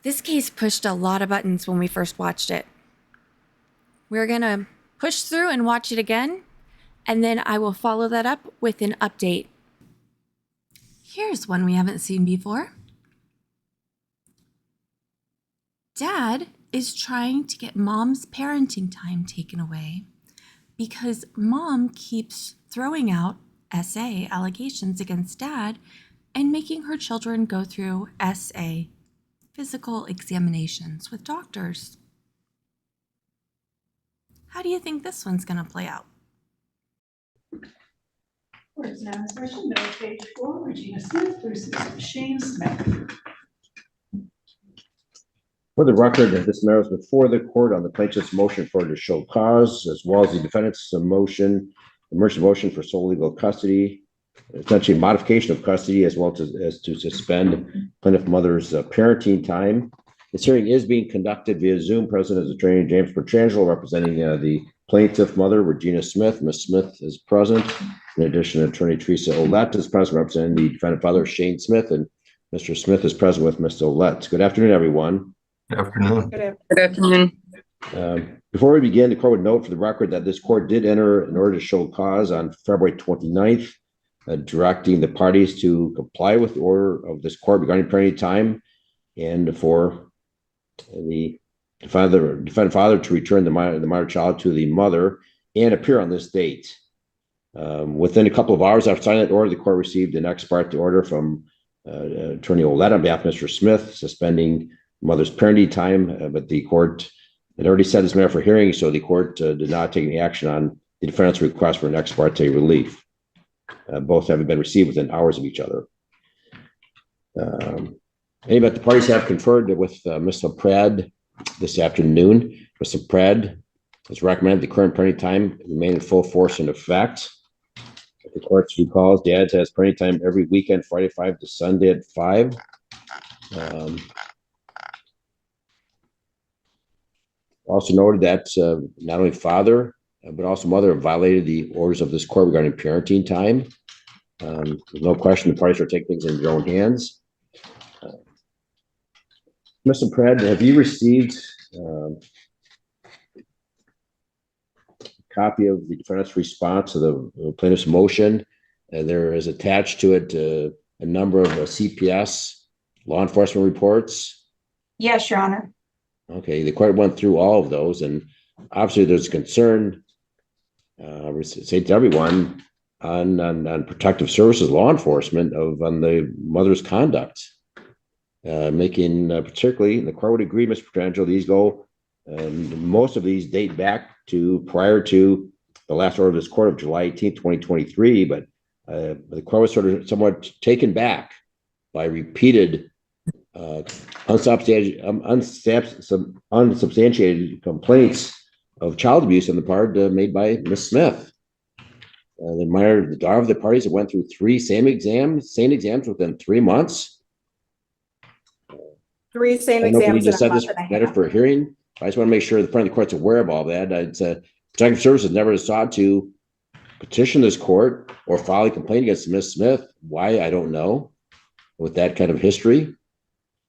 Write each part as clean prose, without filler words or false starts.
This case pushed a lot of buttons when we first watched it. We're going to push through and watch it again, and then I will follow that up with an update. Here's one we haven't seen before. Dad is trying to get Mom's parenting time taken away because Mom keeps throwing out SA allegations against Dad and making her children go through SA physical examinations with doctors. How do you think this one's going to play out? Court is now in session. Bill page 4, Regina Smith versus Shane Smith. For the record, this matter is before the court on the plaintiff's motion for to show cause, as well as the defendant's motion, emergency motion for sole legal custody, essentially modification of custody, as well as to suspend plaintiff mother's parenting time. This hearing is being conducted via Zoom. President is Attorney James Petrangelo, representing the plaintiff mother, Regina Smith. Ms. Smith is present. In addition, Attorney Teresa Ouellette is present, representing the defendant father, Shane Smith, and Mr. Smith is present with Ms. Ouellette. Good afternoon, everyone. Good afternoon. Good afternoon. Before we begin, the court would note for the record that this court did enter an order to show cause on February 29th, directing the parties to comply with the order of this court regarding parenting time and for the defendant father to return the minor child to the mother and appear on this date. Within a couple of hours after signing that order, the court received an ex parte order from Attorney Ouellette on behalf of Mr. Smith, suspending mother's parenting time, but the court had already set this matter for hearing, so the court did not take any action on the defendant's request for an ex parte relief. Both having been received within hours of each other. Anyway, the parties have conferred with Ms. LaPrade this afternoon. Ms. LaPrade has recommended the current parenting time remain in full force and effect. The court recalls Dad has parenting time every weekend, Friday 5 to Sunday at 5. Also noted that not only father, but also mother have violated the orders of this court regarding parenting time. There's no question the parties are taking things in their own hands. Mr. Pratt, have you received a copy of the defendant's response to the plaintiff's motion? There is attached to it a number of CPS law enforcement reports. Yes, Your Honor. Okay, the court went through all of those, and obviously there's concern, say to everyone, on protective services, law enforcement on the mother's conduct, making particularly, and the court would agree, Mr. Petrangelo, these go, most of these date back to prior to the last order of this court of July 18th, 2023, but the court was sort of somewhat taken back by repeated unsubstantiated complaints of child abuse on the part made by Ms. Smith. The daughter of the parties that went through same exams within 3 months. 3 same I don't know if we exams need to in set a this month and a matter half. for a hearing. I just want to make sure the front of the court's aware of all that. It's Protective Services never sought to petition this court or file a complaint against Ms. Smith. Why, I don't know, with that kind of history.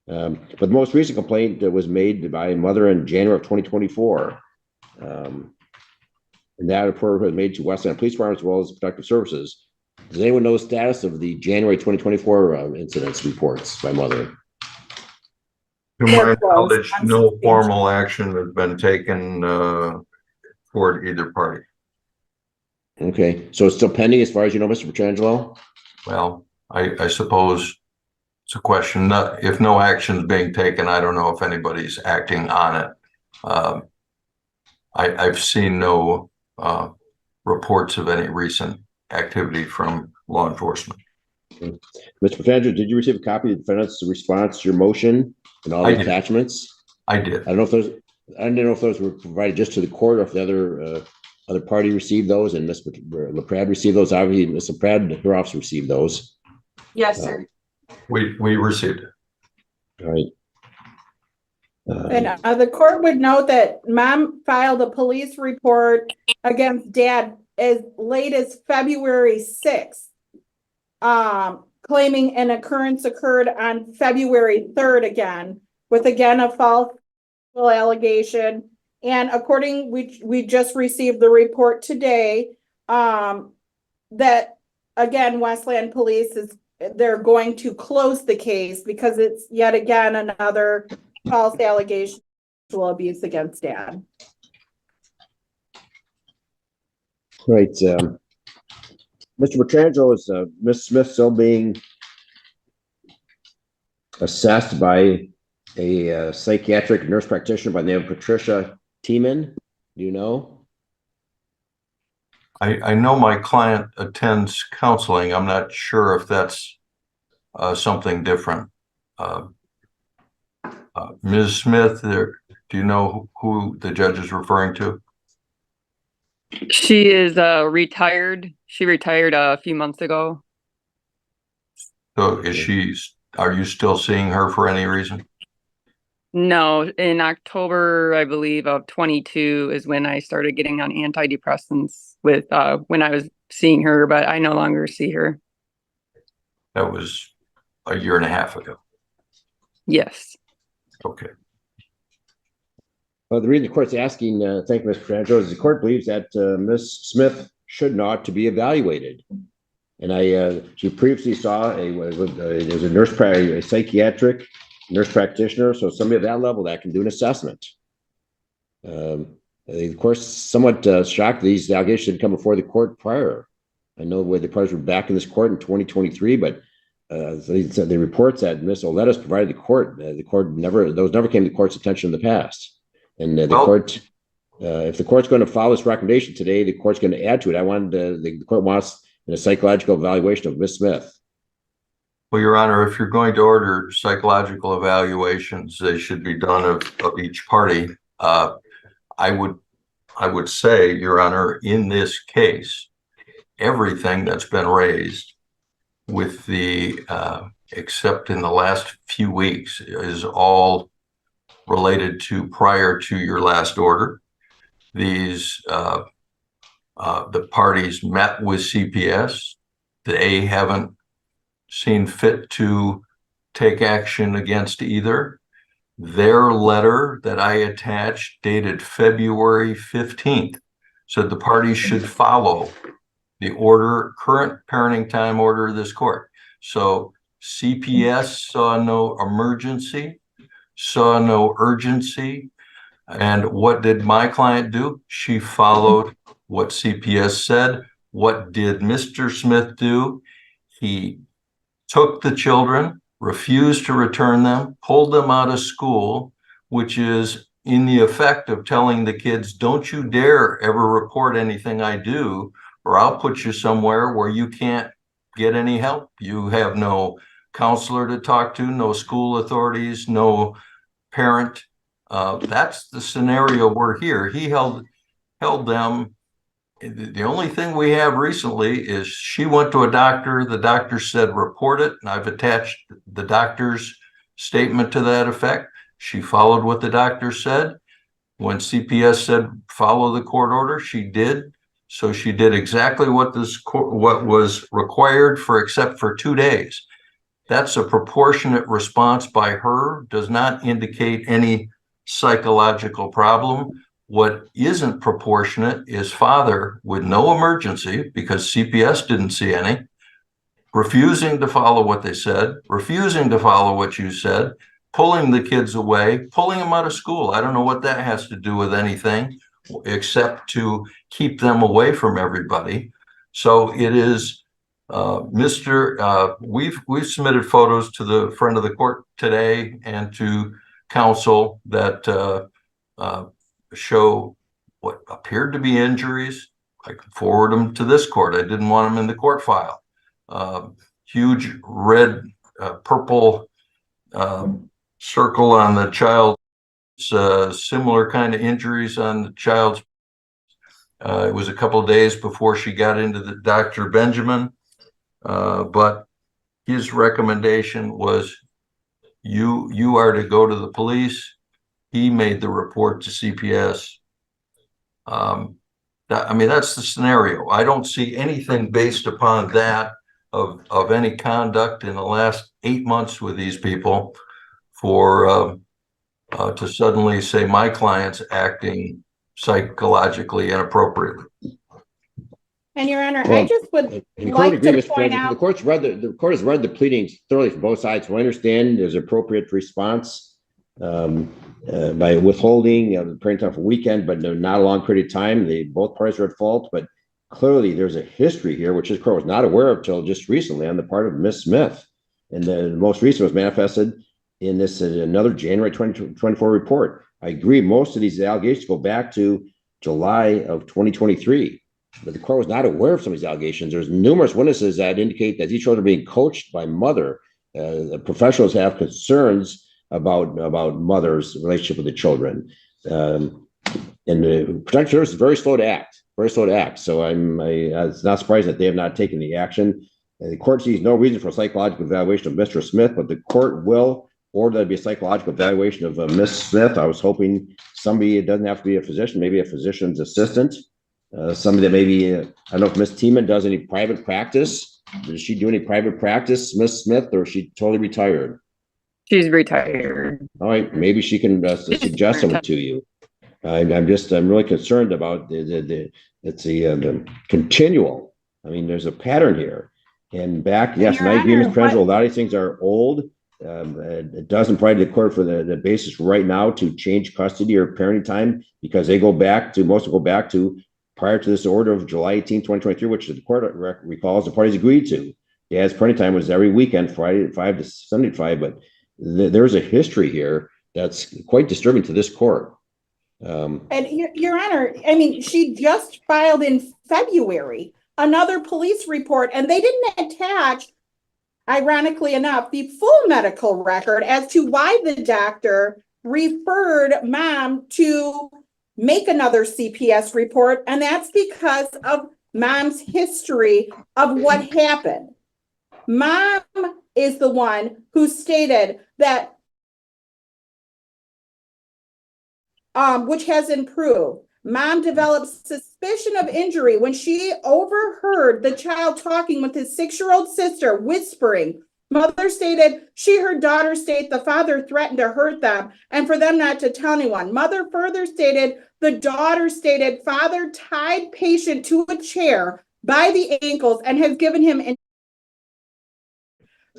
But the most recent complaint was made by a mother in January of 2024. And that report was made to West End Police Department as well as Protective Services. Does anyone know the status of the January 2024 incidents reports by mother? To my knowledge, no formal action has been taken toward either party. Okay, so it's still pending as far as you know, Mr. Petrangelo? Well, I suppose it's a question. If no action is being taken, I don't know if anybody's acting on it. I've seen no reports of any recent activity from law enforcement. Okay. Mr. Petrangelo, did you receive a copy of the defendant's response to your motion and all the attachments? I did. I don't know if those were provided just to the court or if the other party received those, and Ms. LaPrade received those. Obviously, Ms. LaPrade, her office received those. Yes, sir. We received it. All right. And the court would note that Mom filed a police report against Dad as late as February 6th, claiming an occurrence occurred on February 3rd again. with again a false allegation. And according, we just received the report today, that again, Westland Police they're going to close the case because it's yet again another false allegation of sexual abuse against Dad. Right. Mr. Petrangelo, is Ms. Smith still being assessed by a psychiatric nurse practitioner by the name of Patricia Tiemann? Do you know? I know my client attends counseling. I'm not sure if that's something different. Ms. Smith, do you know who the judge is referring to? She is retired. She retired a few months ago. So are you still seeing her for any reason? No, in October, I believe, of 22 is when I started getting on antidepressants with when I was seeing her, but I no longer see her. That was a year and a half ago. Yes. Okay. Well, the reason the court's asking, thank you, Mr. Petrangelo, is the court believes that Ms. Smith should not to be evaluated. And she previously saw a psychiatric nurse practitioner, so somebody at that level that can do an assessment. Of course, somewhat shocked these allegations had come before the court prior. I know where the parties were back in this court in 2023, but the reports that Ms. Oletis provided the court never came to the court's attention in the past. And court, if the court's going to follow this recommendation today, the court's going to add to it. The court wants a psychological evaluation of Ms. Smith. Well, Your Honor, if you're going to order psychological evaluations, they should be done of each party. I would say, Your Honor, in this case, everything that's been raised with the except in the last few weeks is all related to prior to your last order. These the parties met with CPS. They haven't seen fit to take action against either. Their letter that I attached, dated February 15th, said the parties should follow the current parenting time order of this court. So CPS saw no emergency, saw no urgency. And what did my client do? She followed what CPS said. What did Mr. Smith do? He took the children, refused to return them, pulled them out of school, which is in the effect of telling the kids, don't you dare ever report anything I do, or I'll put you somewhere where you can't get any help. You have no counselor to talk to, no school authorities, no parent. That's the scenario we're here. He held them. The only thing we have recently is she went to a doctor. The doctor said, report it. And I've attached the doctor's statement to that effect. She followed what the doctor said. When CPS said, follow the court order, she did. So she did exactly what was required except for 2 days. That's a proportionate response by her, does not indicate any psychological problem. What isn't proportionate is father with no emergency, because CPS didn't see any, refusing to follow what they said, refusing to follow what you said, pulling the kids away, pulling them out of school. I don't know what that has to do with anything except to keep them away from everybody. So it is, we've submitted photos to the friend of the court today and to counsel that show what appeared to be injuries. I could forward them to this court. I didn't want them in the court file. Huge red, purple circle on the child's similar kind of injuries on the child's. It was a couple of days before she got into the Dr. Benjamin, but his recommendation was you are to go to the police. He made the report to CPS. That's the scenario. I don't see anything based upon that of any conduct in the last 8 months with these people for to suddenly say my client's acting psychologically inappropriately. And Your Honor, I Well, just would in like agreement, to Mr. point President, out. the court has read the pleadings thoroughly from both sides. So I understand there's appropriate response by withholding the parenting time for weekend, but not a long period of time. Both parties are at fault, but clearly there's a history here, which this court was not aware of till just recently on the part of Ms. Smith. And the most recent was manifested in this another January 2024 report. I agree, most of these allegations go back to July of 2023. But the court was not aware of some of these allegations. There's numerous witnesses that indicate that these children are being coached by mother. The professionals have concerns about mother's relationship with the children. And the protection service is very slow to act, So it's not surprising that they have not taken the action. The court sees no reason for a psychological evaluation of Mr. Smith, but the court will order that be a psychological evaluation of Ms. Smith. I was hoping somebody, it doesn't have to be a physician, maybe a physician's assistant. Somebody that maybe, I don't know if Ms. Tiemann does any private practice. Does she do any private practice, Ms. Smith, or is she totally retired? She's retired. All right, maybe she can suggest someone to you. I'm really concerned about the continual. I mean, there's a pattern here. And back, yes, and I agree, Ms. Trengel, a lot of these things are old. It doesn't provide the court for the basis right now to change custody or parenting time because most of them go back to prior to this order of July 18, 2023, which the court recalls the parties agreed to. Dad's parenting time was every weekend, Friday 5 to Sunday 5, but there's a history here that's quite disturbing to this court. And Your Honor, I mean, she just filed in February another police report, and they didn't attach, ironically enough, the full medical record as to why the doctor referred mom to make another CPS report. And that's because of mom's history of what happened. Mom is the one who stated that, which has improved. Mom developed suspicion of injury when she overheard the child talking with his 6-year-old sister, whispering. Mother stated she heard daughter state the father threatened to hurt them and for them not to tell anyone. Mother further stated the daughter stated father tied patient to a chair by the ankles and has given him.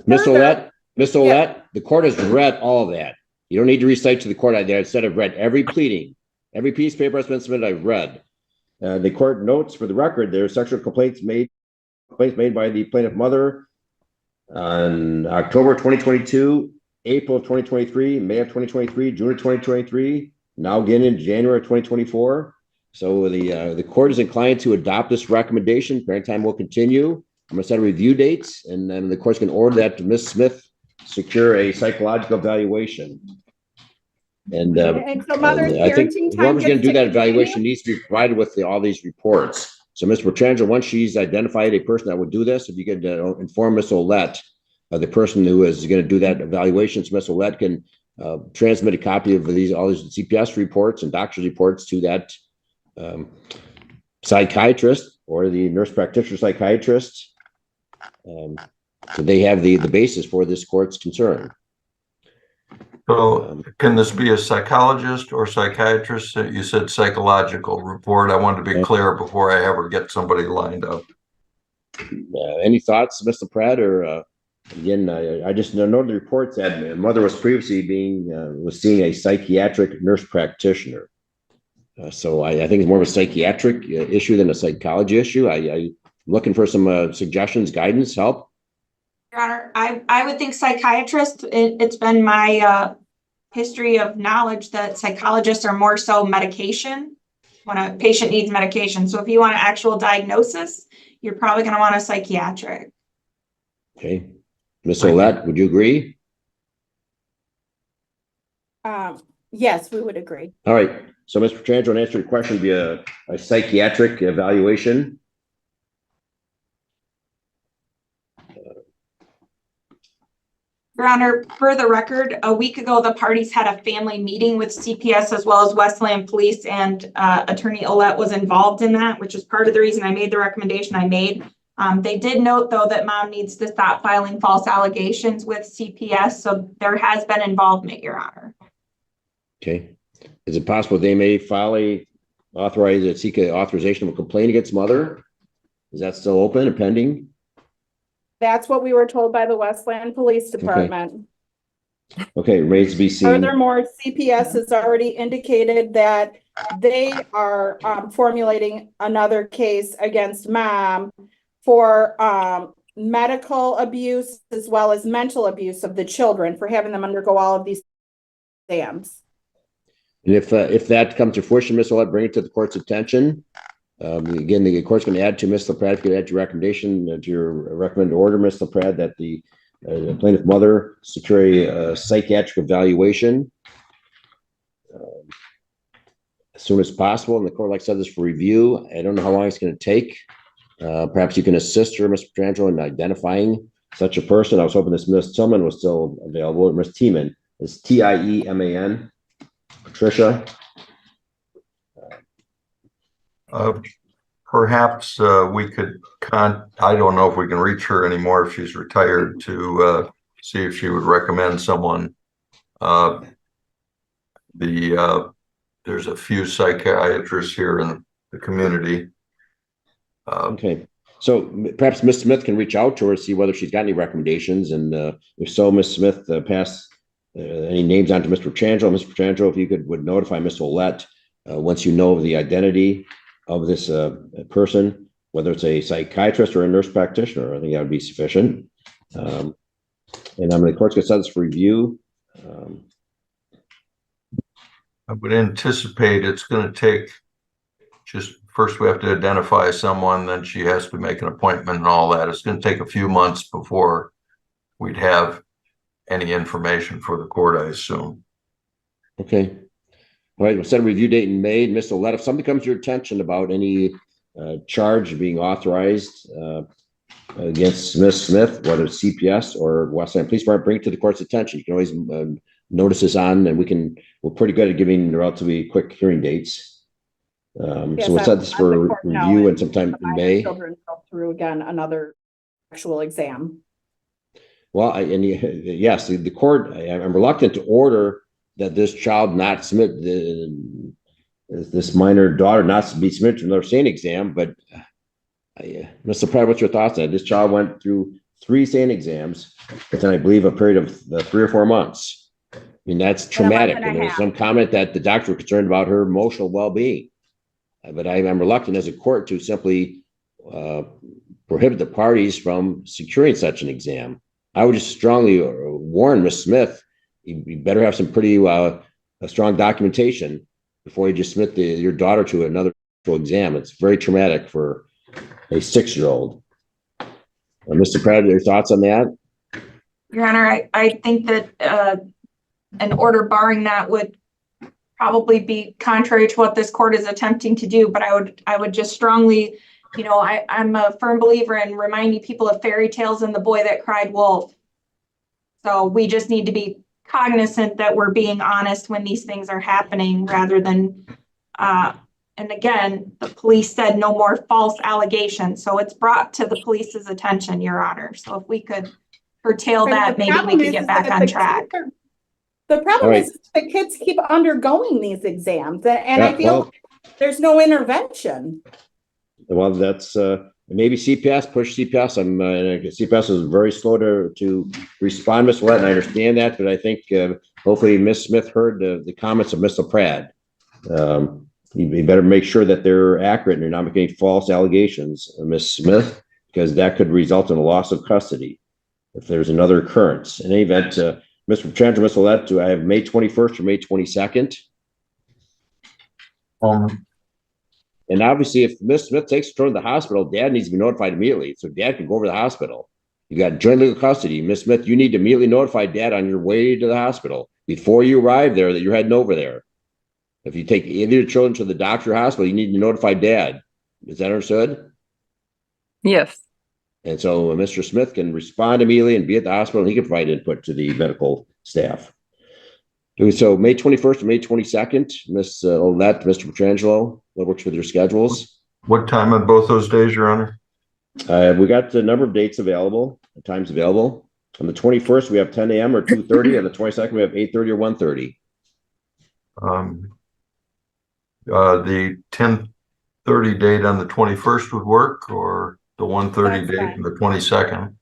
Miss Ouellette, the court has read all of that. You don't need to recite to the court. Instead, I've read every pleading. Every piece of paper that's been submitted, I've read. The court notes for the record, there are sexual complaints made by the plaintiff mother on October 2022, April of 2023, May of 2023, June of 2023, now again in January of 2024. So the court is inclined to adopt this recommendation. Parenting time will continue. I'm going to set a review dates, and then the court's going to order that Ms. Smith secure a psychological evaluation. And so mother's I think parenting time whoever's going to do that continue? evaluation needs to be provided with all these reports. So, Mr. Bertrand, once she's identified a person that would do this, if you could inform Ms. Ouellette, the person who is going to do that evaluation, so Ms. Ouellette can transmit a copy of all these CPS reports and doctor's reports to that psychiatrist or the nurse practitioner psychiatrist. So they have the basis for this court's concern. So can this be a psychologist or psychiatrist? You said psychological report. I wanted to be clear before I ever get somebody lined up. Any thoughts, Mr. Pratt? Or again, I just know the reports that mother was previously was seeing a psychiatric nurse practitioner. So I think it's more of a psychiatric issue than a psychology issue. I'm looking for some suggestions, guidance, help. Your Honor, I would think psychiatrist. It's been my history of knowledge that psychologists are more so medication when a patient needs medication. So if you want an actual diagnosis, you're probably going to want a psychiatric. Okay. Ms. Ouellette, would you agree? Yes, we would agree. All right. So, Mr. Trangelo, to answer your question, be a psychiatric evaluation. Your Honor, for the record, a week ago, the parties had a family meeting with CPS as well as Westland Police, and Attorney Ouellette was involved in that, which is part of the reason I made the recommendation I made. They did note, though, that mom needs to stop filing false allegations with CPS, so there has been involvement, Your Honor. Okay. Is it possible they may seek a authorization of a complaint against mother? Is that still open and pending? That's what we were told by the Westland Police Department. Okay, remains to be seen. Furthermore, CPS has already indicated that they are formulating another case against mom for medical abuse as well as mental abuse of the children for having them undergo all of these exams. And if that comes to fruition, Ms. Willett, bring it to the court's attention. Again, the court's going to add to Ms. LaPrade, going to add your recommendation to your recommended order, Ms. LaPrade, that the plaintiff mother secure a psychiatric evaluation as soon as possible. And the court, like I said, this for review. I don't know how long it's going to take. Perhaps you can assist her, Mr. Petrangelo, in identifying such a person. I was hoping this Ms. Tillman was still available. Ms. Tiemann is Tieman. Patricia. Perhaps we could I don't know if we can reach her anymore if she's retired, to see if she would recommend someone. There's a few psychiatrists here in the community. Okay, so perhaps Ms. Smith can reach out to her, see whether she's got any recommendations, and if so, Ms. Smith, pass any names on to Mr. Petrangelo. Mr. Petrangelo, if you would notify Ms. Ouellette once you know the identity of this person, whether it's a psychiatrist or a nurse practitioner. I think that would be sufficient. And the court's going to set this for review. I would anticipate it's going to take, just first we have to identify someone, then she has to make an appointment and all that. It's going to take a few months before we'd have any information for the court, I assume. Okay. All right, we'll set a review date in May. Ms. Ouellette, if something comes to your attention about any charge being authorized against Ms. Smith, whether it's CPS or Westland Police Department, bring it to the court's attention. You can always notice this on, and we're pretty good at giving relatively quick hearing dates. Yes, so we'll set this for review and sometime in May. Children go through again another actual exam. Well, yes, the court, I'm reluctant to order that this child not submit this minor daughter not to be submitted to another SANE exam, but Mr. Pratt, what's your thoughts on it? This child went through 3 SANE exams within, I believe, a period of 3 or 4 months. I mean, that's traumatic. And there was some comment that the doctor was concerned about her emotional well-being. But I'm reluctant as a court to simply prohibit the parties from securing such an exam. I would just strongly warn Ms. Smith, you better have some pretty strong documentation before you just submit your daughter to another exam. It's very traumatic for a 6-year-old. Mr. Pratt, your thoughts on that? Your Honor, I think that an order barring that would probably be contrary to what this court is attempting to do, but I would just strongly, I'm a firm believer in reminding people of fairy tales and the boy that cried wolf. So we just need to be cognizant that we're being honest when these things are happening, rather than, and again, the police said no more false allegations. So it's brought to the police's attention, Your Honor. So if we could curtail that, maybe we could get back on track. The problem is the kids keep undergoing these exams, and I feel there's no intervention. Well, that's maybe CPS, push CPS. CPS is very slow to respond, Ms. Willett, and I understand that, but I think hopefully Ms. Smith heard the comments of Mr. Pratt. You better make sure that they're accurate and you're not making any false allegations, Ms. Smith, because that could result in a loss of custody if there's another occurrence. In any event, Mr. Petrangelo, Ms. Willett, do I have May 21st or May 22nd? And obviously, if Ms. Smith takes her to the hospital, Dad needs to be notified immediately, so Dad can go over to the hospital. You got joint legal custody. Ms. Smith, you need to immediately notify Dad on your way to the hospital before you arrive there that you're heading over there. If you take either of your children to the doctor or hospital, you need to notify Dad. Is that understood? Yes. And so Mr. Smith can respond immediately and be at the hospital, and he can provide input to the medical staff. So May 21st and May 22nd, Ms. Ouellette, Mr. Petrangelo, what works with your schedules? What time on both those days, Your Honor? We got the number of dates available, times available. On the 21st, we have 10 a.m. or 2:30. On the 22nd, we have 8:30 or 1:30. The 10:30 date on the 21st would work, or the 1:30 That's date fine. on the 22nd.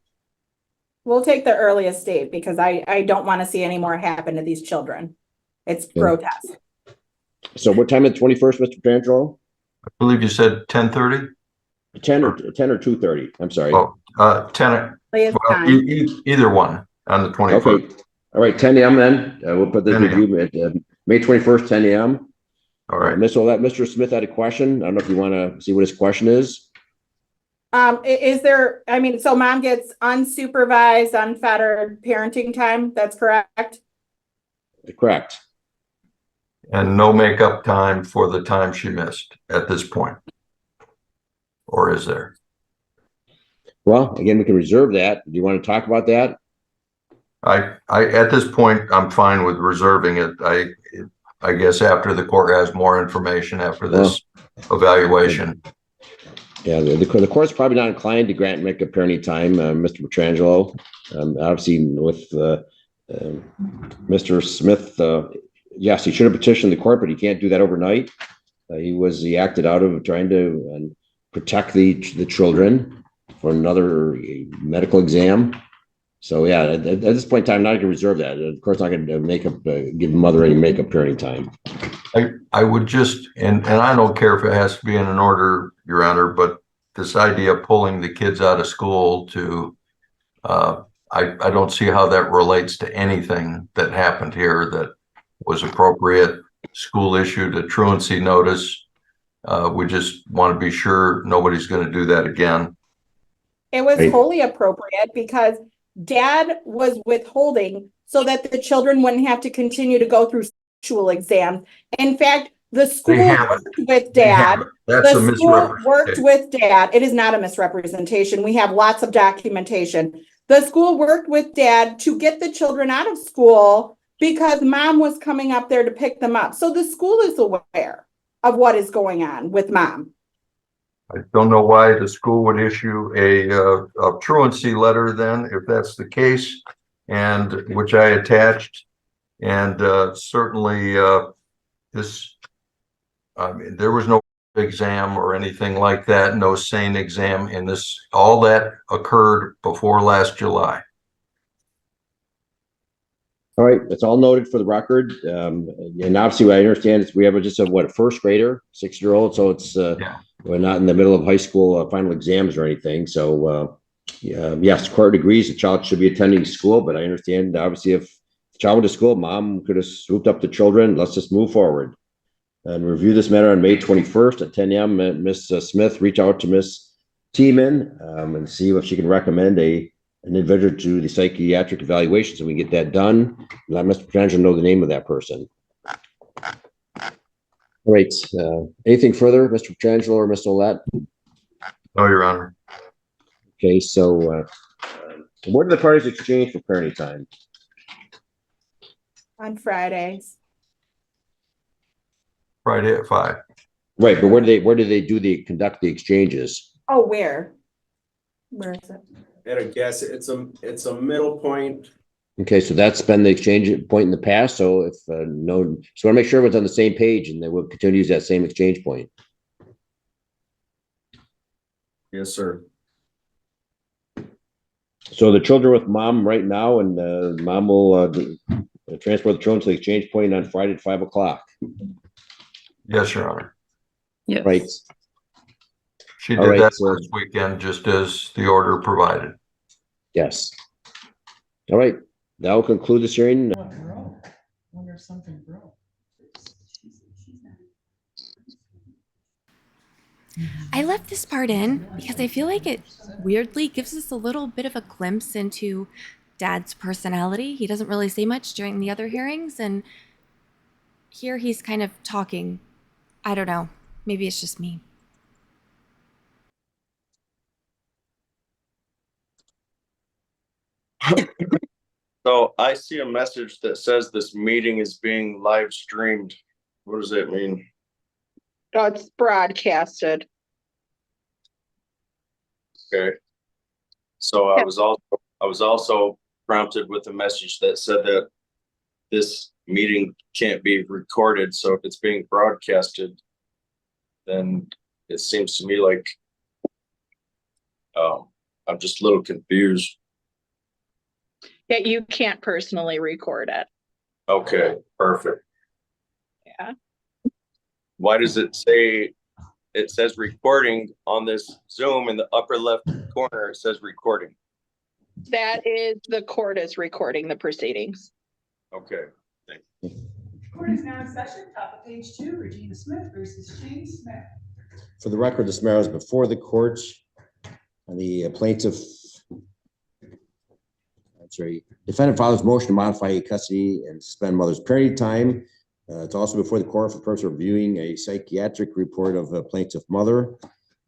We'll take the earliest date because I don't want to see any more happen to these children. It's grotesque. So what time is the 21st, Mr. Petrangelo? I believe you said 10:30? 10 or 2:30? I'm sorry. Oh, 10, Earliest well, time. either one on the 21st. Okay. All right, 10 a.m. then. We'll put this 10 a.m. review at May 21st, 10 a.m. All right. Mr. Smith had a question. I don't know if you want to see what his question is. Is there, I mean, so mom gets unsupervised, unfettered parenting time, that's correct? Correct. And no makeup time for the time she missed at this point? Or is there? Well, again, we can reserve that. Do you want to talk about that? At this point, I'm fine with reserving it. I guess after the court has more information after this evaluation. Yeah, the court's probably not inclined to grant makeup parenting time, Mr. Petrangelo. Obviously, with Mr. Smith, yes, he should have petitioned the court, but he can't do that overnight. He acted out of trying to protect the children for another medical exam. So yeah, at this point in time, I'm not going to reserve that. Of course, not going to give mother any makeup parenting time. I would just, and I don't care if it has to be in an order, Your Honor, but this idea of pulling the kids out of school to, I don't see how that relates to anything that happened here that was appropriate. School issued a truancy notice. We just want to be sure nobody's going to do that again. It was Right. wholly appropriate because dad was withholding so that the children wouldn't have to continue to go through sexual exams. In fact, the school worked with dad. That's a The school worked misrepresentation. with dad. It is not a misrepresentation. We have lots of documentation. The school worked with dad to get the children out of school because mom was coming up there to pick them up. So the school is aware of what is going on with mom. I don't know why the school would issue a truancy letter then, if that's the case, and which I attached. And certainly this, I mean, there was no exam or anything like that, no sane exam in this. All that occurred before last July. All right, it's all noted for the record. And obviously, what I understand is we have just a first grader, 6-year-old. So it's we're not in the middle of high school final exams or anything. So yes, the court agrees the child should be attending school, but I understand obviously if the child went to school, mom could have swooped up the children. Let's just move forward and review this matter on May 21st at 10 a.m. Ms. Smith, reach out to Ms. Tiemann and see if she can recommend an individual to the psychiatric evaluation so we can get that done. Let Mr. Petrangelo know the name of that person. All right. Anything further, Mr. Petrangelo or Ms. Olet? No, Your Honor. Okay, so what did the parties exchange for parenting time? On Fridays. Friday at 5. Right, but where do they conduct the exchanges? Oh, where? Where is it? At a guess, it's a middle point. Okay, so that's been the exchange point in the past. So if so, I want to make sure everyone's on the same page, and they will continue to use that same exchange point. Yes, sir. So the children with mom right now, and mom will transport the children to the exchange point on Friday at 5 o'clock. Yes, Your Honor. Yes. Right. She All did right, that so- last weekend, just as the order provided. Yes. All right. That will conclude this hearing. Wonder if something broke. I left this part in because I feel like it weirdly gives us a little bit of a glimpse into Dad's personality. He doesn't really say much during the other hearings, and here he's kind of talking. I don't know. Maybe it's just me. So I see a message that says this meeting is being live streamed. What does that mean? Oh, it's broadcasted. Okay. So I was also prompted with a message that said that this meeting can't be recorded, so if it's being broadcasted, then it seems to me like I'm just a little confused. Yeah, you can't personally record it. Okay, perfect. Yeah. Why does it say, it says recording on this Zoom in the upper left corner, it says recording. That is, the court is recording the proceedings. Okay. Court is now in session, top of page 2, Regina Smith versus Shane Smith. For the record, this matter is before the court. And the plaintiff, defendant files motion to modify custody and suspend mother's parenting time. It's also before the court for the purpose of reviewing a psychiatric report of a plaintiff mother.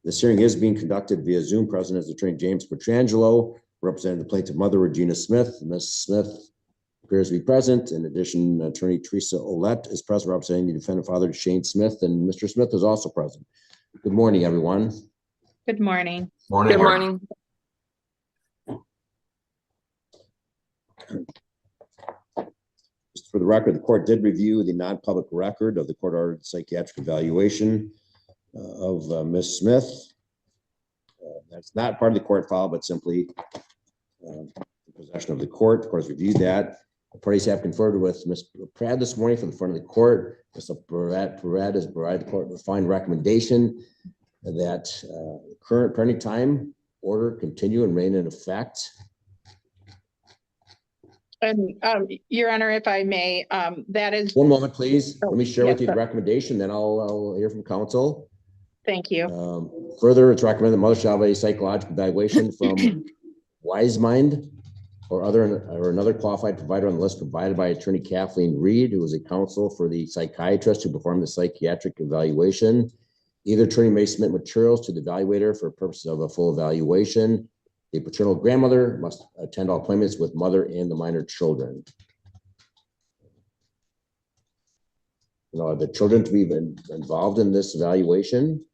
This hearing is being conducted via Zoom. Present is Attorney James Petrangelo, representing the plaintiff mother, Regina Smith. Ms. Smith appears to be present. In addition, Attorney Teresa Olette is present, representing the defendant father, Shane Smith, and Mr. Smith is also present. Good morning, everyone. Good morning. Good morning. Just for the record, the court did review the non-public record of the court-ordered psychiatric evaluation of Ms. Smith. That's not part of the court file, but simply in possession of the court. The court has reviewed that. The parties have conferred with Ms. Pratt this morning from the front of the court. Ms. Pratt has provided the court with a fine recommendation that the current parenting time order continue and remain in effect. And Your Honor, if I may, that is. One moment, please. Let me share with yes, you the sir. recommendation, then I'll hear from counsel. Thank you. Further, it's recommended the mother shall have a psychological evaluation from Wisemind or another qualified provider on the list provided by Attorney Kathleen Reed, who is a counsel for the psychiatrist who performed the psychiatric evaluation. Either attorney may submit materials to the evaluator for purposes of a full evaluation. The paternal grandmother must attend all appointments with mother and the minor children. Are the children to be involved in this evaluation?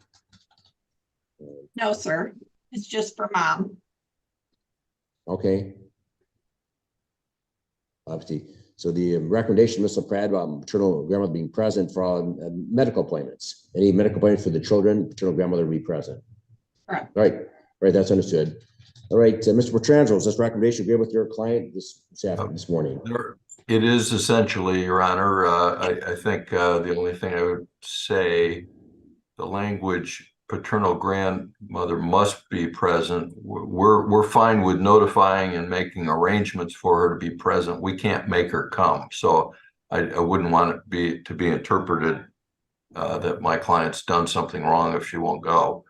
No, sir. It's just for mom. Okay. Obviously, so the recommendation, Mr. Pratt, about maternal grandmother being present for all medical appointments. Any medical appointments for the children, paternal grandmother be present. Correct. Right, that's understood. All right, Mr. Petrangelo, is this recommendation agree with your client this morning? It is essentially, Your Honor. I think the only thing I would say, the language paternal grandmother must be present. We're fine with notifying and making arrangements for her to be present. We can't make her come. So I wouldn't want it to be interpreted that my client's done something wrong if she won't go.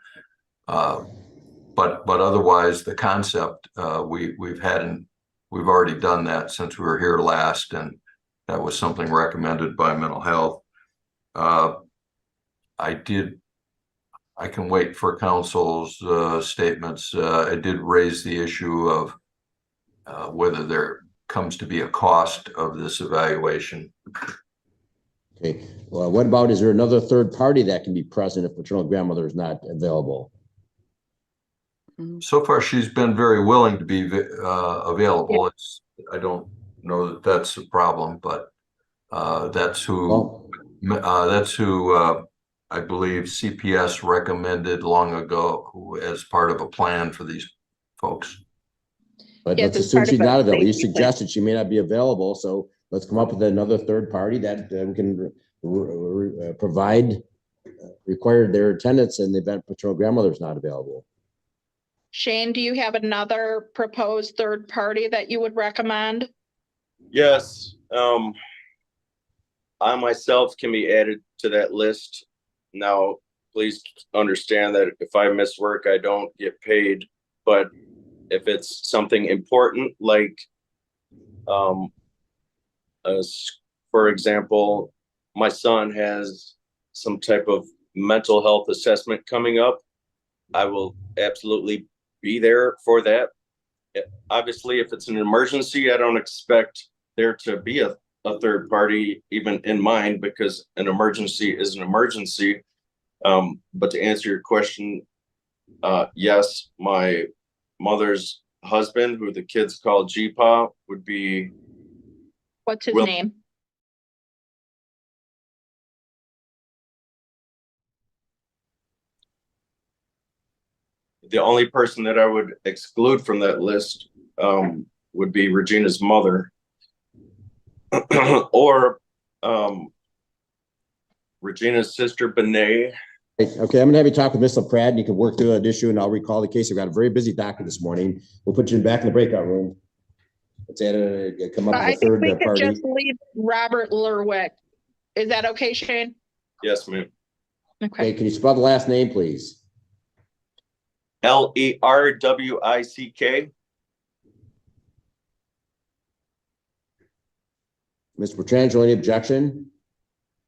But otherwise, the concept we've already done that since we were here last, and that was something recommended by mental health. I can wait for counsel's statements. I did raise the issue of whether there comes to be a cost of this evaluation. Okay, well, what about, is there another third party that can be present if paternal grandmother is not available? So far, she's been very willing to be available. I don't know that that's a problem, but that's who I believe CPS recommended long ago as part of a plan for these folks. But Yes, let's it's assume part she's of a not available. You safety plan. suggested she may not be available, so let's come up with another third party that we can provide require their attendance in the event paternal grandmother is not available. Shane, do you have another proposed third party that you would recommend? Yes, I myself can be added to that list. Now, please understand that if I miss work, I don't get paid. But if it's something important, like, for example, my son has some type of mental health assessment coming up, I will absolutely be there for that. Obviously, if it's an emergency, I don't expect there to be a third party even in mind, because an emergency is an emergency. But to answer your question, yes, my mother's husband, who the kids call GPA, would be. What's his Well, name? The only person that I would exclude from that list would be Regina's mother or Regina's sister, Benet. Okay, I'm gonna have you talk with Ms. LaPrade, and you can work through that issue, and I'll recall the case. We've got a very busy docket this morning. We'll put you back in the breakout room. Let's add come up I with a think third we could party. just leave Robert Lerwick. Is that okay, Shane? Yes, ma'am. Okay, Okay. can you spell the last name, please? Lerwick. Mr. Petrangelo, any objection?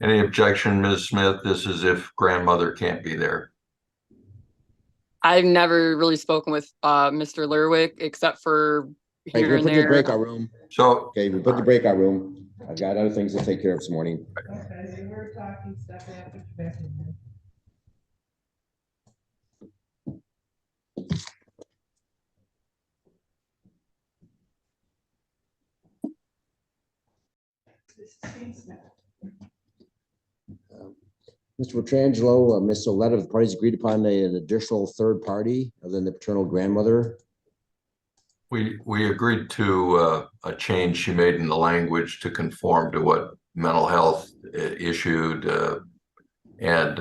Any objection, Ms. Smith? This is if grandmother can't be there. I've never really spoken with Mr. Lerwick except for Hey, here we're and put you in the there. breakout room. So Okay, we put in the breakout room. I've got other things to take care of this morning. Okay, so we're talking stuff and I'll put you back in there. This is Shane Smith. Mr. Petrangelo, Ms. Oletta, the parties agreed upon an additional third party other than the paternal grandmother. we agreed to a change she made in the language to conform to what mental health issued, and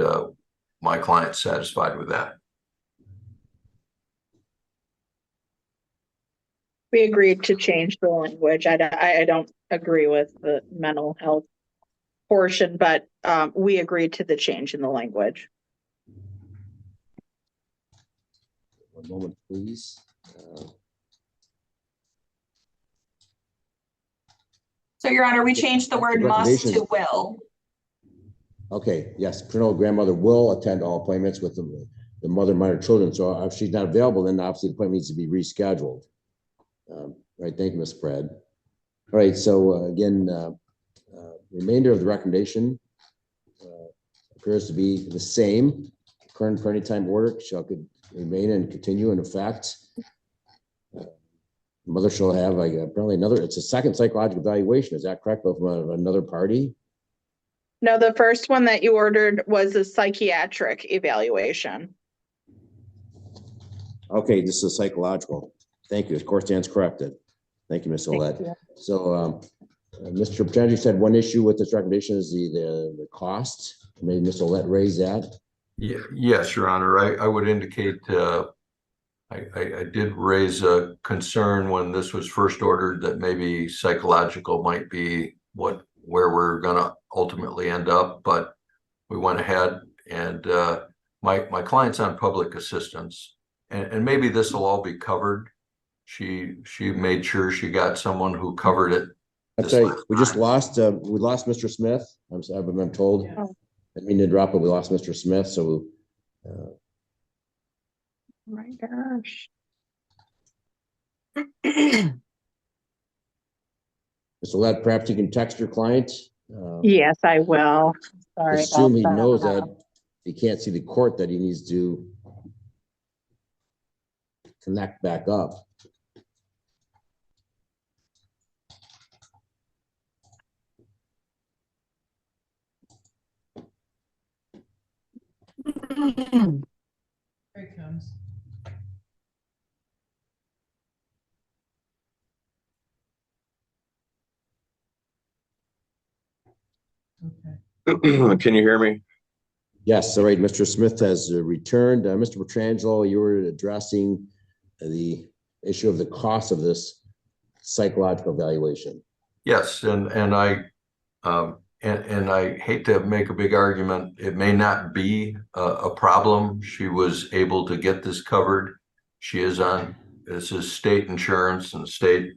my client's satisfied with that. We agreed to change the language. I don't agree with the mental health portion, but we agreed to the change in the language. One moment, please. So Your Honor, we changed the word must Recommendations. to will. Okay, yes, paternal grandmother will attend all appointments with the mother, minor children. So if she's not available, then obviously the appointment needs to be rescheduled. Right, thank you, Ms. Fred. All right, so again, remainder of the recommendation appears to be the same. Current parenting time order shall remain and continue in effect. Mother shall have apparently it's a second psychological evaluation. Is that correct? But from another party? No, the first one that you ordered was a psychiatric evaluation. Okay, this is psychological. Thank you. Of course, stands corrected. Thank you, Ms. Olette. So, Mr. Petrangelo said one issue with this recommendation is the cost. Maybe Ms. Olette raised that. Yeah, yes, Your Honor. I would indicate I did raise a concern when this was first ordered that maybe psychological might be where we're going to ultimately end up, but we went ahead, and my client's on public assistance, and maybe this will all be covered. She made sure she got someone who covered it. That's right. We just lost Mr. Smith. I've been told. Yeah. I mean to drop, but we lost Mr. Smith. So Oh my gosh. Mr. Olette, perhaps you can text your client. Yes, I will. Sorry. Assume he about knows that he can't see the court, that he needs to connect back up. Here it comes. Okay. Can you hear me? Yes, all right. Mr. Smith has returned. Mr. Petrangelo, you were addressing the issue of the cost of this psychological evaluation. Yes, and I hate to make a big argument. It may not be a problem. She was able to get this covered. This is state insurance and state.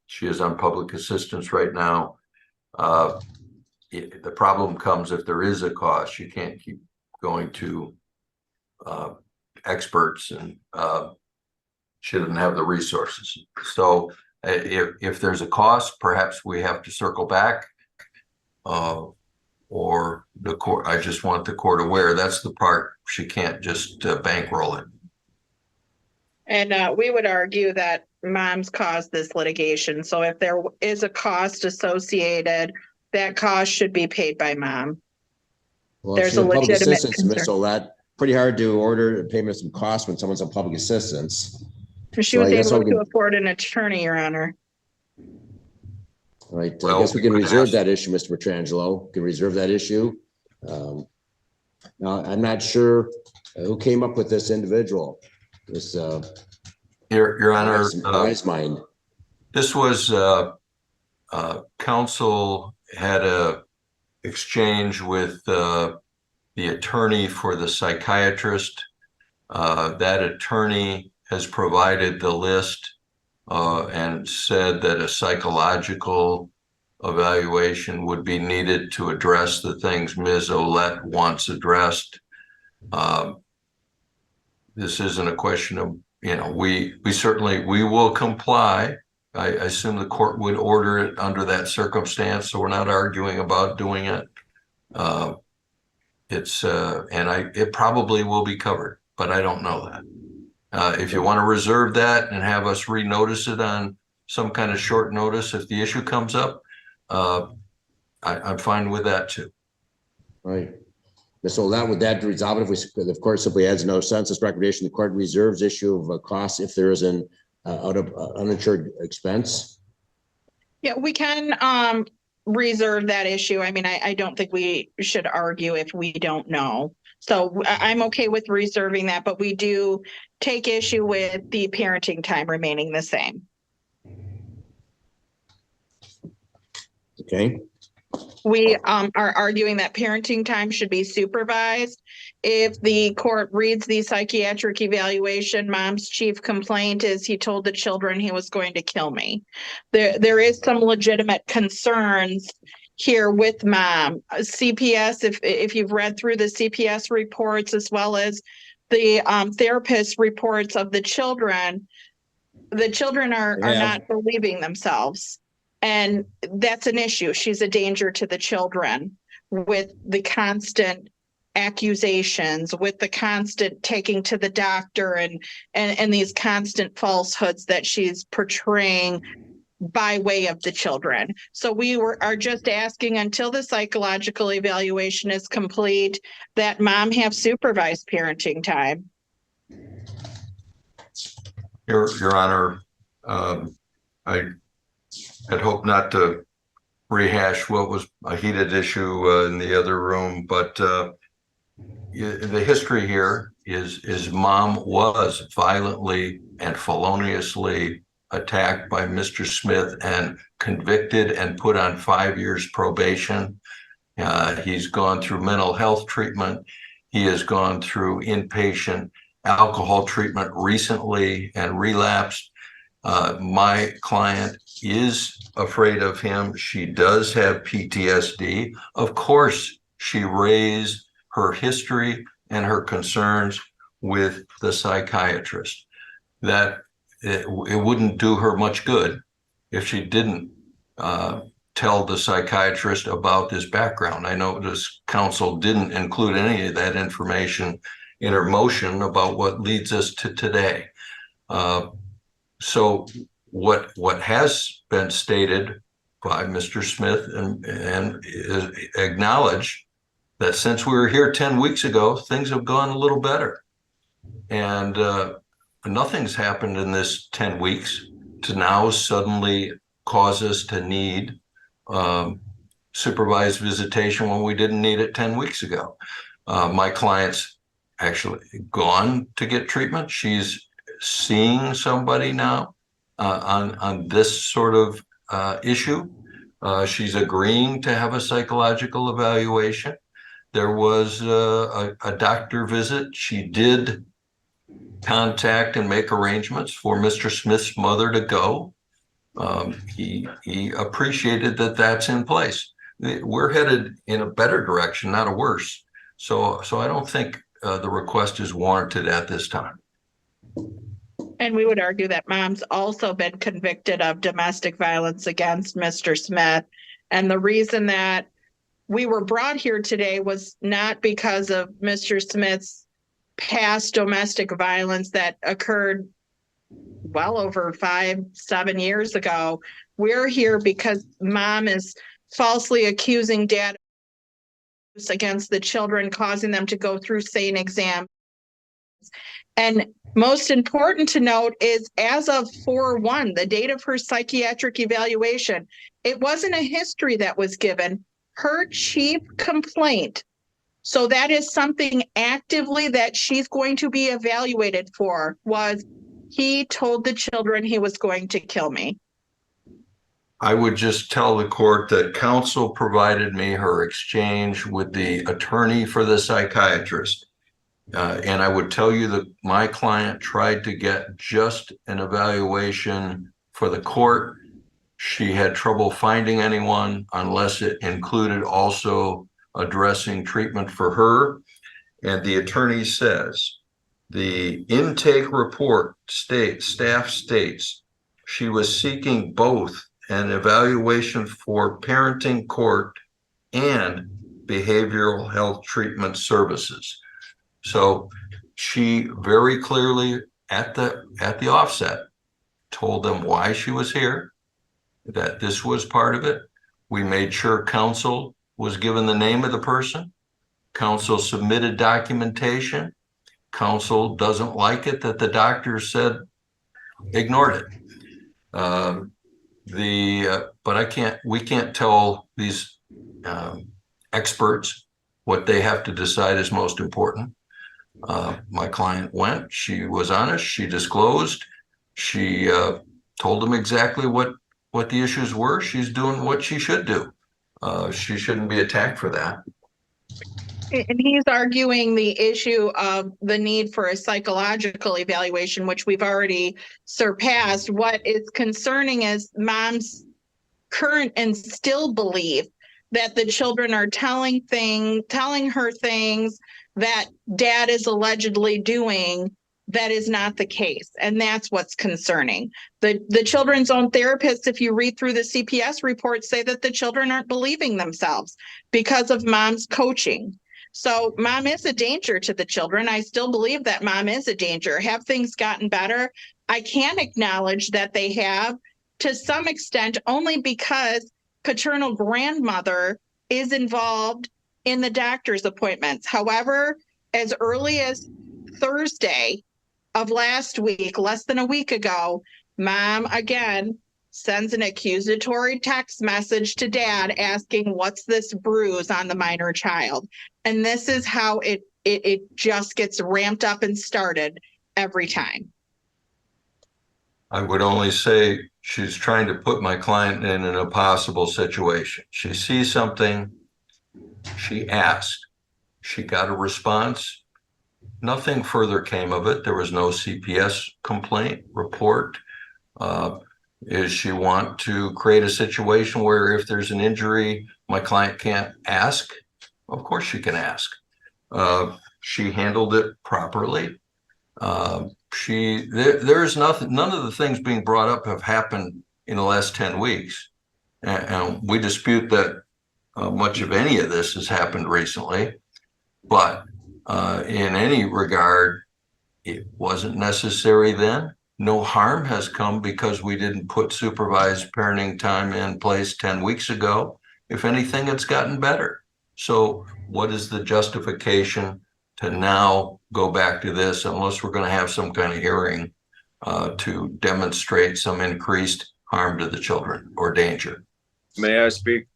She is on public assistance right now. The problem comes if there is a cost. You can't keep going to experts, and she doesn't have the resources. So if there's a cost, perhaps we have to circle back, or the court. I just want the court aware that's the part she can't just bankroll it. And we would argue that mom's caused this litigation. So if there is a cost associated, that cost should be paid by mom. Well, There's she's a in public legitimate assistance, Ms. concern. Olette. pretty hard to order payment of some costs when someone's on public assistance. She So was I guess able we to can- afford an attorney, Your Honor. Right, I Well, guess we we can could reserve ask- that issue, Mr. Petrangelo, can reserve that issue. Now, I'm not sure who came up with this individual, this Your Honor, wise mind. this was, counsel had a exchange with, the attorney for the psychiatrist. That attorney has provided the list, and said that a psychological evaluation would be needed to address the things Ms. Olette wants addressed. This isn't a question of, we certainly, we will comply. I assume the court would order it under that circumstance, so we're not arguing about doing it. It probably will be covered, but I don't know that. If you want to reserve that and have us renotice it on some kind of short notice if the issue comes up, I'm fine with that too. Right. So that would that resolve it if the court simply adds no census recommendation, the court reserves issue of costs if there is an out of uninsured expense? Yeah, we can reserve that issue. I mean, I don't think we should argue if we don't know. So I'm okay with reserving that, but we do take issue with the parenting time remaining the same. Okay. We are arguing that parenting time should be supervised. If the court reads the psychiatric evaluation, mom's chief complaint is he told the children he was going to kill me. There is some legitimate concerns here with mom. CPS, if you've read through the CPS reports as well as the therapist reports of the children are not believing themselves. And that's an issue. She's a danger to the children with the constant accusations, with the constant taking to the doctor and these constant falsehoods that she's portraying by way of the children. So we are just asking until the psychological evaluation is complete that mom have supervised parenting time. Your Honor, I had hoped not to rehash what was a heated issue in the other room, but the history here is mom was violently and feloniously attacked by Mr. Smith and convicted and put on 5 years probation. He's gone through mental health treatment. He has gone through inpatient alcohol treatment recently and relapsed. My client is afraid of him. She does have PTSD. Of course, she raised her history and her concerns with the psychiatrist. That it wouldn't do her much good if she didn't tell the psychiatrist about this background. I know this counsel didn't include any of that information in her motion about what leads us to today. So what has been stated by Mr. Smith and is acknowledged that since we were here 10 weeks ago, things have gone a little better. And nothing's happened in this 10 weeks to now suddenly cause us to need supervised visitation when we didn't need it 10 weeks ago. My client's actually gone to get treatment. She's seeing somebody now on this sort of issue. She's agreeing to have a psychological evaluation. There was a doctor visit. She did contact and make arrangements for Mr. Smith's mother to go. He appreciated that that's in place. We're headed in a better direction, not a worse. So I don't think the request is warranted at this time. And we would argue that mom's also been convicted of domestic violence against Mr. Smith. And the reason that we were brought here today was not because of Mr. Smith's past domestic violence that occurred well over 5-7 years ago. We're here because mom is falsely accusing dad against the children, causing them to go through SANE exam. And most important to note is as of 4/1, the date of her psychiatric evaluation, it wasn't a history that was given. Her chief complaint. So that is something actively that she's going to be evaluated for, was he told the children he was going to kill me. I would just tell the court that counsel provided me her exchange with the attorney for the psychiatrist. And I would tell you that my client tried to get just an evaluation for the court. She had trouble finding anyone unless it included also addressing treatment for her. And the attorney says, the intake report staff states she was seeking both an evaluation for parenting court and behavioral health treatment services. So she very clearly at the offset told them why she was here, that this was part of it. We made sure counsel was given the name of the person. Counsel submitted documentation. Counsel doesn't like it that the doctor said ignored it. But we can't tell these experts what they have to decide is most important. My client went, she was honest, she disclosed, she told them exactly what the issues were. She's doing what she should do. She shouldn't be attacked for that. And he's arguing the issue of the need for a psychological evaluation, which we've already surpassed. What is concerning is mom's current and still belief that the children are telling her things that dad is allegedly doing that is not the case. And that's what's concerning. The children's own therapists, if you read through the CPS reports, say that the children aren't believing themselves because of mom's coaching. So mom is a danger to the children. I still believe that mom is a danger. Have things gotten better? I can acknowledge that they have to some extent, only because paternal grandmother is involved in the doctor's appointments. However, as early as Thursday of last week, less than a week ago, mom again sends an accusatory text message to dad asking, what's this bruise on the minor child? And this is how it just gets ramped up and started every time. I would only say she's trying to put my client in an impossible situation. She sees something, she asked, she got a response. Nothing further came of it. There was no CPS complaint report. Is she want to create a situation where if there's an injury, my client can't ask? Of course she can ask. She handled it properly. There's nothing, none of the things being brought up have happened in the last 10 weeks. And we dispute that much of any of this has happened recently. But in any regard, it wasn't necessary then. No harm has come because we didn't put supervised parenting time in place 10 weeks ago. If anything, it's gotten better. So what is the justification to now go back to this unless we're going to have some kind of hearing to demonstrate some increased harm to the children or danger? May I speak?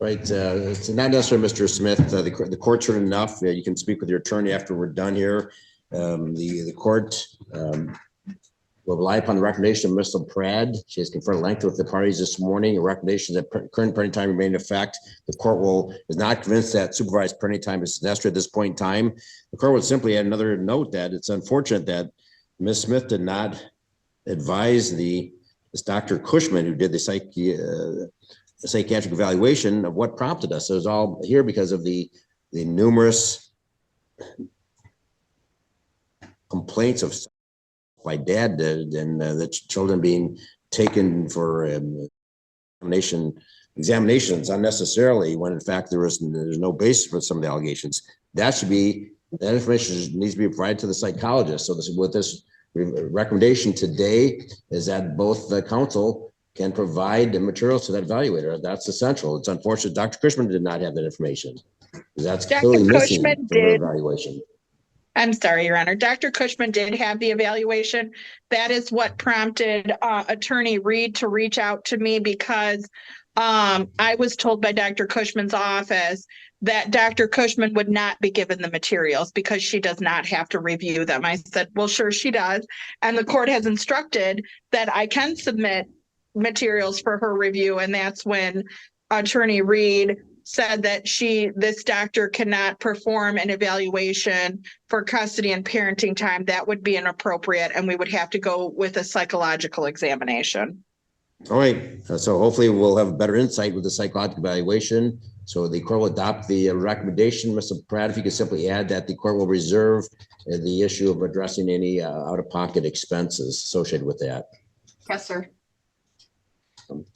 Right. It's not necessarily Mr. Smith. The court's heard enough. You can speak with your attorney after we're done here. The court will rely upon the recommendation of Ms. Pratt. She has conferred at length with the parties this morning. A recommendation that current parenting time remain in effect. The court is not convinced that supervised parenting time is necessary at this point in time. The court would simply add another note that it's unfortunate that Ms. Smith did not advise this Dr. Cushman, who did the psychiatric evaluation, of what prompted us. So it was all here because of the numerous complaints of my dad did, and the children being taken for examinations unnecessarily, when in fact there's no basis for some of the allegations. That information needs to be provided to the psychologist. So this recommendation today is that both the counsel can provide the materials to that evaluator. That's essential. It's unfortunate Dr. Cushman did not have that information. That's Dr. clearly missing Cushman from her did. evaluation. I'm sorry, Your Honor. Dr. Cushman did have the evaluation. That is what prompted Attorney Reed to reach out to me because I was told by Dr. Cushman's office that Dr. Cushman would not be given the materials because she does not have to review them. I said, well, sure she does. And the court has instructed that I can submit materials for her review. And that's when Attorney Reed said that this doctor cannot perform an evaluation for custody and parenting time. That would be inappropriate, and we would have to go with a psychological examination. All right, so hopefully we'll have a better insight with the psychological evaluation. So the court will adopt the recommendation. Mr. Pratt, if you could simply add that the court will reserve the issue of addressing any out-of-pocket expenses associated with that. Yes, sir.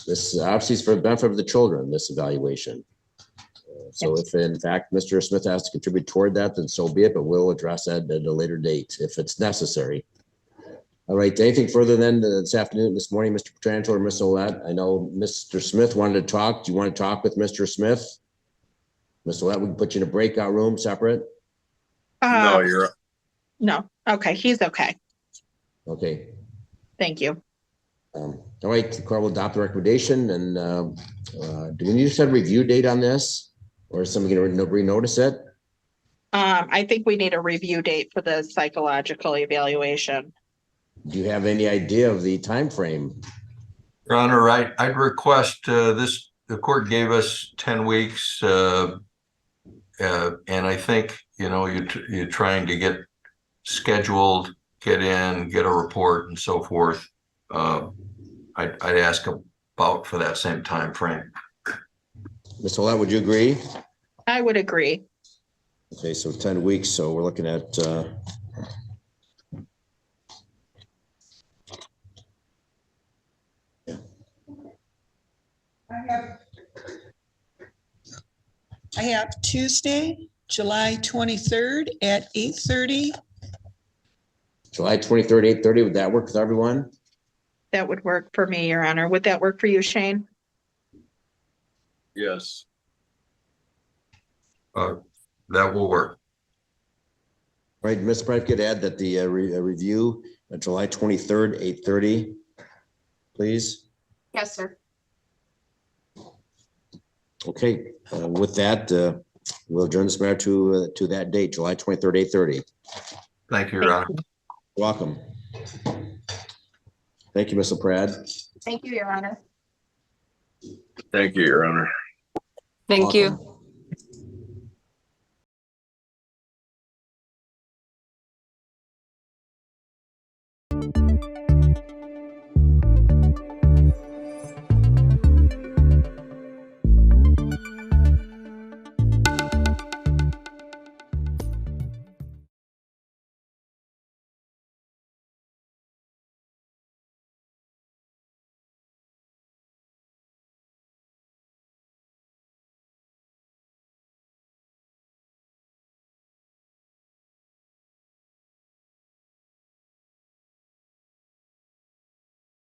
This obviously is for the benefit of the children, this evaluation. So if in fact Mr. Smith has to contribute toward that, then so be it, but we'll address that at a later date if it's necessary. All right, anything further then this afternoon, this morning, Mr. Petrangelo or Ms. Olet? I know Mr. Smith wanted to talk. Do you want to talk with Mr. Smith? Ms. Olet, we can put you in a breakout room separate. No, you're, No. Okay, he's okay. Okay. Thank you. All right, the court will adopt the recommendation and do we need to set a review date on this? Or is somebody going to renotice it? I think we need a review date for the psychological evaluation. Do you have any idea of the time frame? Your Honor, I'd request the court gave us 10 weeks. And I think, you're trying to get scheduled, get in, get a report and so forth. I'd ask about for that same time frame. Ms. Olet, would you agree? I would agree. Okay, so 10 weeks. So we're looking at I have Tuesday, July 23rd at 8:30. July 23rd, 8:30. Would that work with everyone? That would work for me, Your Honor. Would that work for you, Shane? yes. That will work. All right, Ms. Pratt could add that the review July 23rd, 8:30, please. Yes, sir. Okay, with that, we'll adjourn this matter to that date, July 23rd, 8:30. Thank you, Your Honor. Welcome. Thank you, Mr. Pratt. Thank you, Your Honor. Thank you, Your Honor. Thank you. Welcome.